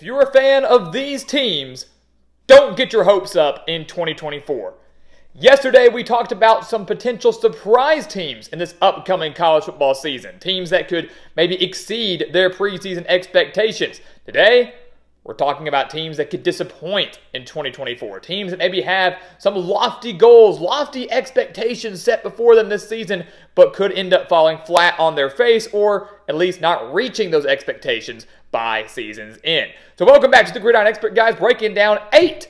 if you're a fan of these teams, don't get your hopes up in 2024. Yesterday, we talked about some potential surprise teams in this upcoming college football season. Teams that could maybe exceed their preseason expectations. Today, we're talking about teams that could disappoint in 2024. Teams that maybe have some lofty goals, lofty expectations set before them this season, but could end up falling flat on their face or at least not reaching those expectations by season's end. So welcome back to the Gridiron Expert, guys, breaking down 8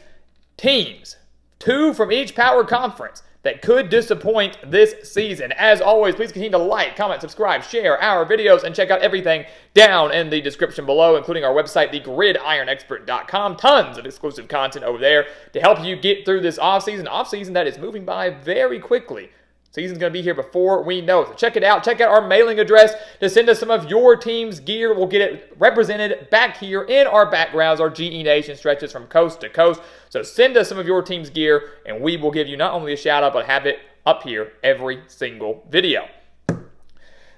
teams, 2 from each power conference, that could disappoint this season. As always, please continue to like, comment, subscribe, share our videos, and check out everything down in the description below, including our website, thegridironexpert.com. Tons of exclusive content over there to help you get through this offseason that is moving by very quickly. Season's going to be here before we know it. So check it out. Check out our mailing address to send us some of your team's gear. We'll get it represented back here in our backgrounds. Our GE Nation stretches from coast to coast. So send us some of your team's gear, and we will give you not only a shout-out, but have it up here every single video.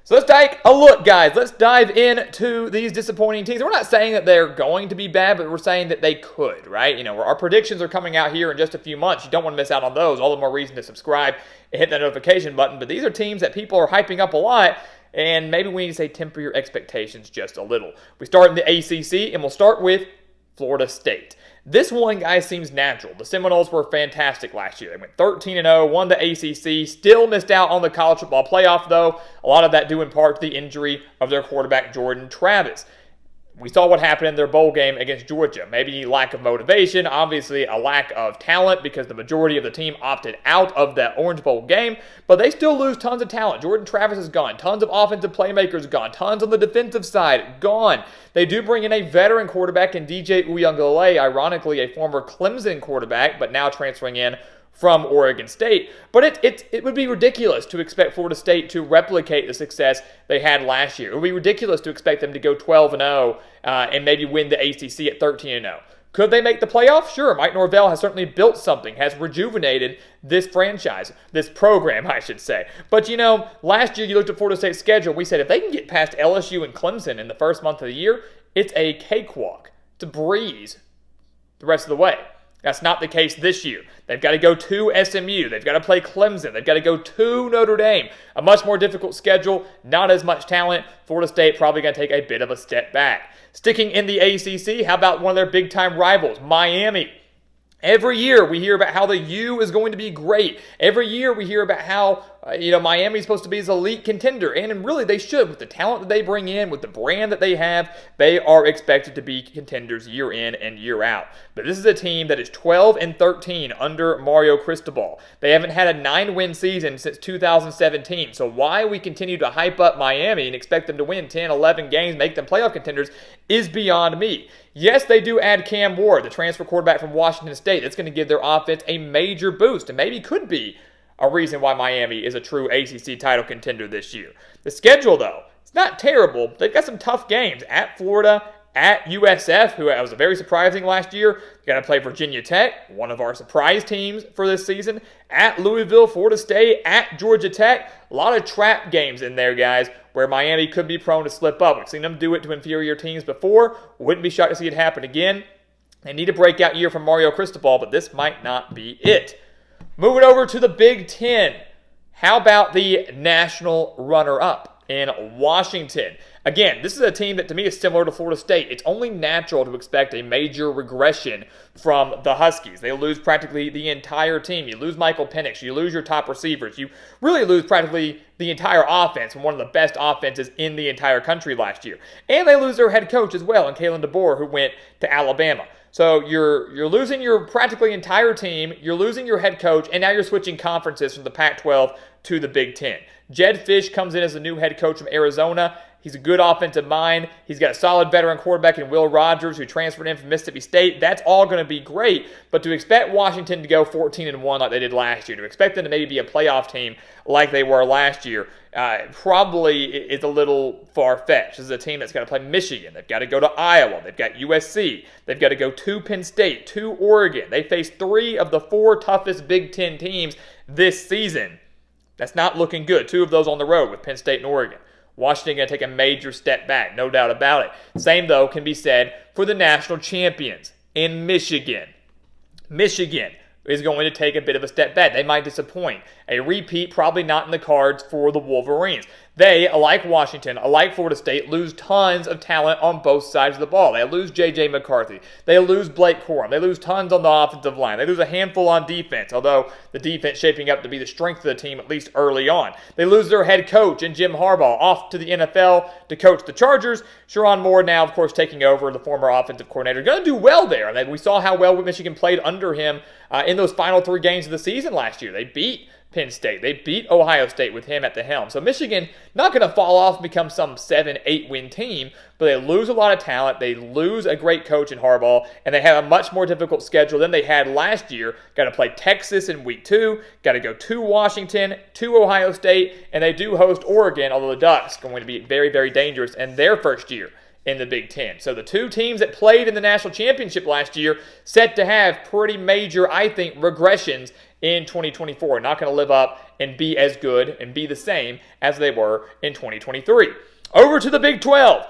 So let's take a look, guys. Let's dive into these disappointing teams. We're not saying that they're going to be bad, but we're saying that they could, right? You know, our predictions are coming out here in just a few months. You don't want to miss out on those. All the more reason to subscribe and hit that notification button. But these are teams that people are hyping up a lot, and maybe we need to say temper your expectations just a little. We start in the ACC, and we'll start with Florida State. This one, guys, seems natural. The Seminoles were fantastic last year. They went 13-0, won the ACC, still missed out on the college football playoff, though. A lot of that due in part to the injury of their quarterback, Jordan Travis. We saw what happened in their bowl game against Georgia. Maybe lack of motivation, obviously a lack of talent because the majority of the team opted out of that Orange Bowl game, but they still lose tons of talent. Jordan Travis is gone. Tons of offensive playmakers gone. Tons on the defensive side gone. They do bring in a veteran quarterback in DJ Uiagalelei, ironically a former Clemson quarterback, but now transferring in from Oregon State. But it would be ridiculous to expect Florida State to replicate the success they had last year. It would be ridiculous to expect them to go 12-0 and maybe win the ACC at 13-0. Could they make the playoff? Sure. Mike Norvell has certainly built something, has rejuvenated this franchise, this program, I should say. But, you know, last year you looked at Florida State's schedule. We said if they can get past LSU and Clemson in the first month of the year, it's a cakewalk. It's a breeze the rest of the way. That's not the case this year. They've got to go to SMU. They've got to play Clemson. They've got to go to Notre Dame. A much more difficult schedule, not as much talent. Florida State probably going to take a bit of a step back. Sticking in the ACC, how about one of their big-time rivals, Miami? Every year we hear about how the U is going to be great. Every year we hear about how Miami's supposed to be this elite contender, and really they should. With the talent that they bring in, with the brand that they have, they are expected to be contenders year in and year out. But this is a team that is 12-13 under Mario Cristobal. They haven't had a 9-win season since 2017. So why we continue to hype up Miami and expect them to win 10, 11 games, make them playoff contenders, is beyond me. Yes, they do add Cam Ward, the transfer quarterback from Washington State. That's going to give their offense a major boost and maybe could be a reason why Miami is a true ACC title contender this year. The schedule, though, it's not terrible. They've got some tough games at Florida, at USF, who was very surprising last year. They've got to play Virginia Tech, one of our surprise teams for this season, at Louisville, Florida State, at Georgia Tech. A lot of trap games in there, guys, where Miami could be prone to slip up. We've seen them do it to inferior teams before. Wouldn't be shocked to see it happen again. They need a breakout year from Mario Cristobal, but this might not be it. Moving over to the Big Ten. How about the national runner-up in Washington? Again, this is a team that to me is similar to Florida State. It's only natural to expect a major regression from the Huskies. They lose practically the entire team. You lose Michael Penix. You lose your top receivers. You really lose practically the entire offense from one of the best offenses in the entire country last year. And they lose their head coach as well, in Kalen DeBoer, who went to Alabama. So you're losing your practically entire team, you're losing your head coach, and now you're switching conferences from the Pac-12 to the Big Ten. Jed Fish comes in as the new head coach from Arizona. He's a good offensive mind. He's got a solid veteran quarterback in Will Rogers, who transferred in from Mississippi State. That's all going to be great. But to expect Washington to go 14-1 like they did last year, to expect them to maybe be a playoff team like they were last year, probably is a little far-fetched. This is a team that's got to play Michigan. They've got to go to Iowa. They've got USC. They've got to go to Penn State, to Oregon. They face 3 of the 4 toughest Big Ten teams this season. That's not looking good. 2 of those on the road with Penn State and Oregon. Washington going to take a major step back, no doubt about it. Same, though, can be said for the national champions in Michigan. Michigan is going to take a bit of a step back. They might disappoint. A repeat probably not in the cards for the Wolverines. They, like Washington, like Florida State, lose tons of talent on both sides of the ball. They lose J.J. McCarthy. They lose Blake Corum. They lose tons on the offensive line. They lose a handful on defense, although the defense shaping up to be the strength of the team, at least early on. They lose their head coach and Jim Harbaugh off to the NFL to coach the Chargers. Sherrone Moore now, of course, taking over, the former offensive coordinator. Going to do well there. And we saw how well Michigan played under him in those final 3 games of the season last year. They beat Penn State. They beat Ohio State with him at the helm. So Michigan not going to fall off and become some 7-8 win team, but they lose a lot of talent. They lose a great coach in Harbaugh, and they have a much more difficult schedule than they had last year. Got to play Texas in week 2, got to go to Washington, to Ohio State, and they do host Oregon, although the Ducks are going to be very, very dangerous in their first year in the Big Ten. So the 2 teams that played in the national championship last year set to have pretty major, I think, regressions in 2024. Not going to live up and be as good and be the same as they were in 2023. Over to the Big 12.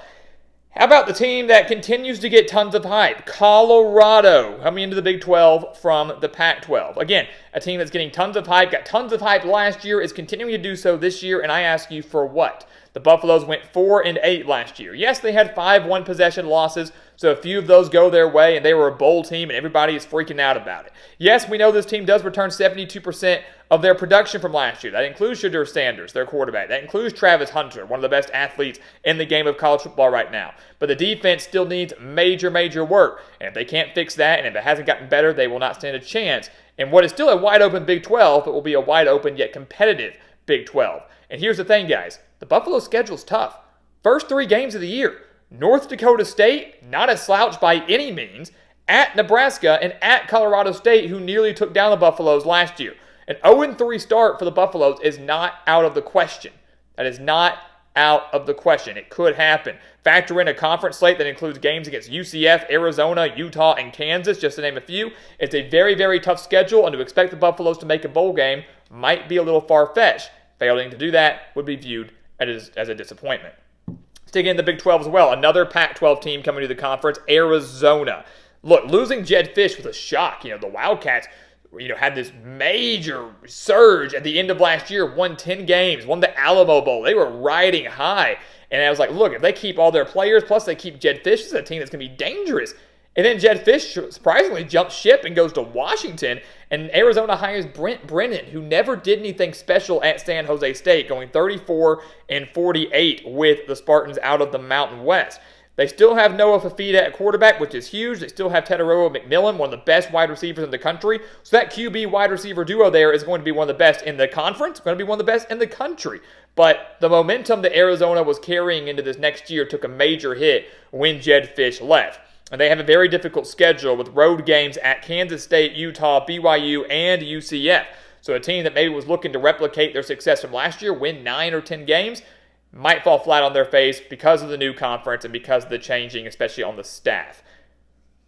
How about the team that continues to get tons of hype? Colorado coming into the Big 12 from the Pac-12. Again, a team that's getting tons of hype, got tons of hype last year, is continuing to do so this year, and I ask you for what? The Buffaloes went 4-8 last year. Yes, they had 5 one-possession losses, so a few of those go their way, and they were a bowl team, and everybody is freaking out about it. Yes, we know this team does return 72% of their production from last year. That includes Shedeur Sanders, their quarterback. That includes Travis Hunter, one of the best athletes in the game of college football right now. But the defense still needs major, major work, and if they can't fix that, and if it hasn't gotten better, they will not stand a chance in what is still a wide-open Big 12, but will be a wide-open yet competitive Big 12. And here's the thing, guys. The Buffalo schedule's tough. First 3 games of the year. North Dakota State, not a slouch by any means. At Nebraska and at Colorado State, who nearly took down the Buffaloes last year. An 0-3 start for the Buffaloes is not out of the question. That is not out of the question. It could happen. Factor in a conference slate that includes games against UCF, Arizona, Utah, and Kansas, just to name a few. It's a very, very tough schedule, and to expect the Buffaloes to make a bowl game might be a little far-fetched. Failing to do that would be viewed as a disappointment. Sticking in the Big 12 as well, another Pac-12 team coming to the conference, Arizona. Look, losing Jedd Fisch was a shock. The Wildcats, had this major surge at the end of last year, won 10 games, won the Alamo Bowl. They were riding high. And I was like, look, if they keep all their players, plus they keep Jedd Fisch, this is a team that's going to be dangerous. And then Jedd Fisch surprisingly jumps ship and goes to Washington, and Arizona hires Brent Brennan, who never did anything special at San Jose State, going 34-48 with the Spartans out of the Mountain West. They still have Noah Fafita at quarterback, which is huge. They still have Tetairoa McMillan, one of the best wide receivers in the country. So that QB wide receiver duo there is going to be one of the best in the conference, going to be one of the best in the country. But the momentum that Arizona was carrying into this next year took a major hit when Jedd Fisch left. And they have a very difficult schedule with road games at Kansas State, Utah, BYU, and UCF. So a team that maybe was looking to replicate their success from last year, win 9 or 10 games, might fall flat on their face because of the new conference and because of the changing, especially on the staff.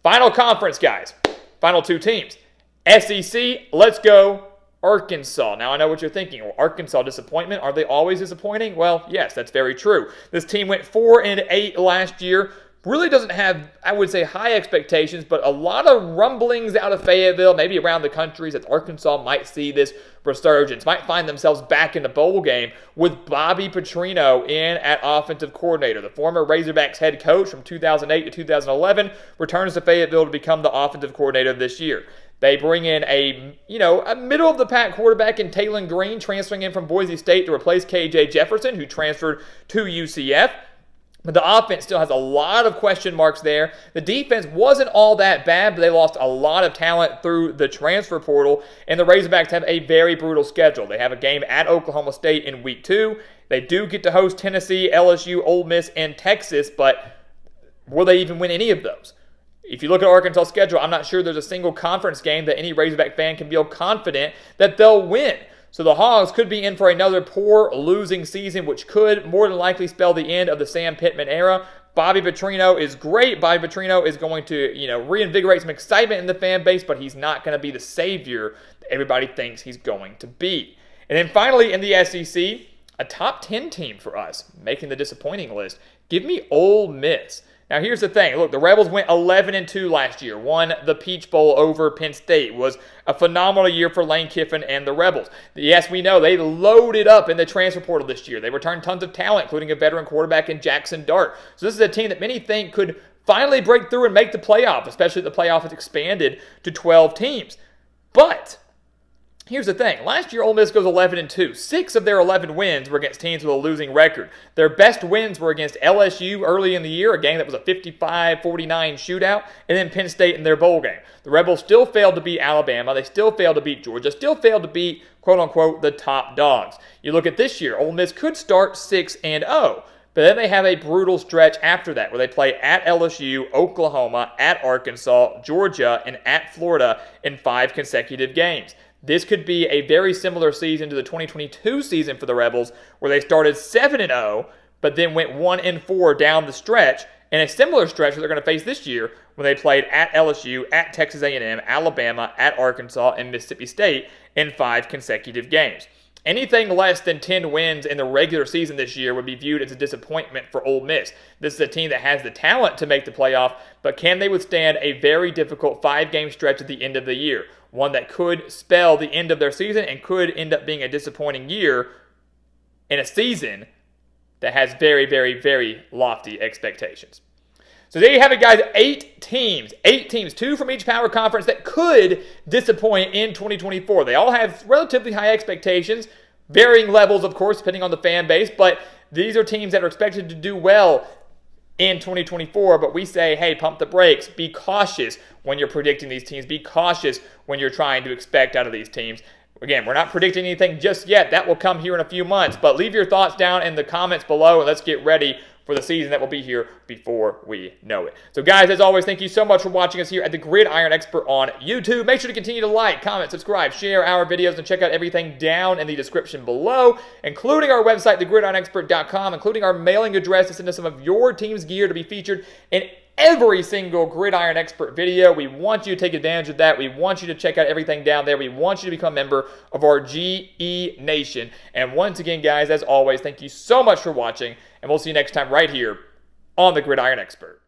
Final conference, guys. Final 2 teams. SEC, let's go Arkansas. Now, I know what you're thinking. Well, Arkansas disappointment. Are they always disappointing? Well, yes, that's very true. This team went 4-8 last year. Really doesn't have, I would say, high expectations, but a lot of rumblings out of Fayetteville, maybe around the country, that Arkansas might see this resurgence, might find themselves back in the bowl game with Bobby Petrino in at offensive coordinator. The former Razorbacks head coach from 2008 to 2011 returns to Fayetteville to become the offensive coordinator this year. They bring in a middle-of-the-pack quarterback in Taylon Green, transferring in from Boise State to replace KJ Jefferson, who transferred to UCF. But the offense still has a lot of question marks there. The defense wasn't all that bad, but they lost a lot of talent through the transfer portal. And the Razorbacks have a very brutal schedule. They have a game at Oklahoma State in week 2. They do get to host Tennessee, LSU, Ole Miss, and Texas, but will they even win any of those? If you look at Arkansas' schedule, I'm not sure there's a single conference game that any Razorback fan can feel confident that they'll win. So the Hogs could be in for another poor losing season, which could more than likely spell the end of the Sam Pittman era. Bobby Petrino is great. Bobby Petrino is going to, reinvigorate some excitement in the fan base, but he's not going to be the savior that everybody thinks he's going to be. And then finally in the SEC, a top 10 team for us, making the disappointing list. Give me Ole Miss. Now, here's the thing. Look, the Rebels went 11-2 last year, won the Peach Bowl over Penn State. It was a phenomenal year for Lane Kiffin and the Rebels. Yes, we know they loaded up in the transfer portal this year. They returned tons of talent, including a veteran quarterback in Jackson Dart. So this is a team that many think could finally break through and make the playoff, especially if the playoff has expanded to 12 teams. But here's the thing. Last year, Ole Miss goes 11-2. 6 of their 11 wins were against teams with a losing record. Their best wins were against LSU early in the year, a game that was a 55-49 shootout, and then Penn State in their bowl game. The Rebels still failed to beat Alabama. They still failed to beat Georgia. Still failed to beat, quote-unquote, the top dogs. You look at this year, Ole Miss could start 6-0. But then they have a brutal stretch after that where they play at LSU, Oklahoma, at Arkansas, Georgia, and at Florida in 5 consecutive games. This could be a very similar season to the 2022 season for the Rebels, where they started 7-0, but then went 1-4 down the stretch, and a similar stretch that they're going to face this year when they played at LSU, at Texas A&M, Alabama, at Arkansas, and Mississippi State in 5 consecutive games. Anything less than 10 wins in the regular season this year would be viewed as a disappointment for Ole Miss. This is a team that has the talent to make the playoff, but can they withstand a very difficult 5-game stretch at the end of the year? One that could spell the end of their season and could end up being a disappointing year in a season that has very, very, very lofty expectations. So there you have it, guys. 8 teams, 2 from each power conference that could disappoint in 2024. They all have relatively high expectations, varying levels, of course, depending on the fan base, but these are teams that are expected to do well in 2024, but we say, hey, pump the brakes. Be cautious when you're predicting these teams. Be cautious when you're trying to expect out of these teams. Again, we're not predicting anything just yet. That will come here in a few months, but leave your thoughts down in the comments below, and let's get ready for the season that will be here before we know it. So guys, as always, thank you so much for watching us here at the Gridiron Expert on YouTube. Make sure to continue to like, comment, subscribe, share our videos, and check out everything down in the description below, including our website, thegridironexpert.com, including our mailing address to send us some of your team's gear to be featured in every single Gridiron Expert video. We want you to take advantage of that. We want you to check out everything down there. We want you to become a member of our GE Nation. And once again, guys, as always, thank you so much for watching, and we'll see you next time right here on the Gridiron Expert.